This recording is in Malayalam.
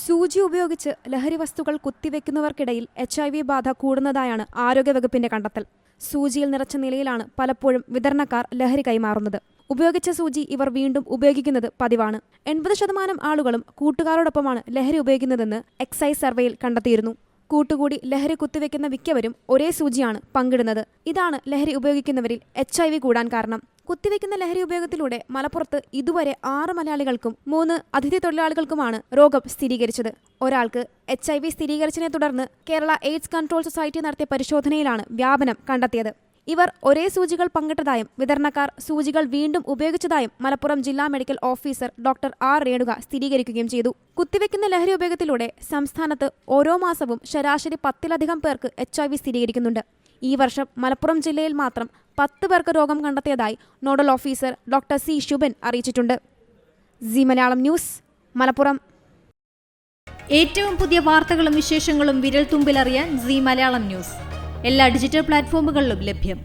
സൂചി ഉപയോഗിച്ച് ലഹരി വസ്തുക്കൾ കുത്തിവെക്കുന്നവർക്കിടയിൽ HIV ബാധ കൂടുന്നതായാണ് ആരോഗ്യവകുപ്പിന്റെ കണ്ടെത്തൽ. സൂചിയിൽ നിറച്ച നിലയിലാണ് പലപ്പോഴും വിതരണക്കാർ ലഹരി കൈമാറുന്നത്. ഉപയോഗിച്ച സൂചി ഇവർ വീണ്ടും ഉപയോഗിക്കുന്നത് പതിവാണ്. 80% ആളുകളും കൂട്ടുകാരോടൊപ്പമാണ് ലഹരി ഉപയോഗിക്കുന്നതെന്ന് എക്സൈസ് സർവേയിൽ കണ്ടെത്തിയിരുന്നു. കൂട്ടുകൂടി ലഹരി കുത്തിവെക്കുന്ന മിക്കവരും ഒരേ സൂചിയാണ് പങ്കിടുന്നത്. ഇതാണ് ലഹരി ഉപയോഗിക്കുന്നവരിൽ HIV കൂടാൻ കാരണം. കുത്തിവെക്കുന്ന ലഹരി ഉപയോഗത്തിലൂടെ മലപ്പുറത്ത് ഇതുവരെ 6 മലയാളികൾക്കും 3 അതിഥി തൊഴിലാളികൾക്കുമാണ് രോഗം സ്ഥിരീകരിച്ചത്. ഒരാൾക്ക് HIV സ്ഥിരീകരിച്ചതിനെ തുടർന്ന് കേരള എയ്ഡ്സ് കൺട്രോൾ സൊസൈറ്റി നടത്തിയ പരിശോധനയിലാണ് വ്യാപനം കണ്ടെത്തിയത്. ഇവർ ഒരേ സൂചികൾ പങ്കിട്ടതായും വിതരണക്കാർ സൂചികൾ വീണ്ടും ഉപയോഗിച്ചതായും മലപ്പുറം ജില്ലാ medical officer doctor R. Renuka സ്ഥിരീകരിക്കുകയും ചെയ്തു. കുത്തിവെക്കുന്ന ലഹരി ഉപയോഗത്തിലൂടെ സംസ്ഥാനത്ത് ഓരോ മാസവും ശരാശരി 10-ലധികം പേർക്ക് HIV സ്ഥിരീകരിക്കുന്നുണ്ട്. ഈ വർഷം മലപ്പുറം ജില്ലയിൽ മാത്രം 10 പേർക്ക് രോഗം കണ്ടെത്തിയതായി നോഡൽ ഓഫീസർ ഡോക്ടർ C. ശുഭൻ അറിയിച്ചിട്ടുണ്ട്. C Malayalam news, Malappuram. ഏറ്റവും പുതിയ വാർത്തകളും വിശേഷങ്ങളും വിരൽ തുമ്പിലറിയാൻ സി മലയാളം ന്യൂസ് എല്ലാ ഡിജിറ്റൽ പ്ലാറ്റ്ഫോമുകളിലും ലഭ്യം.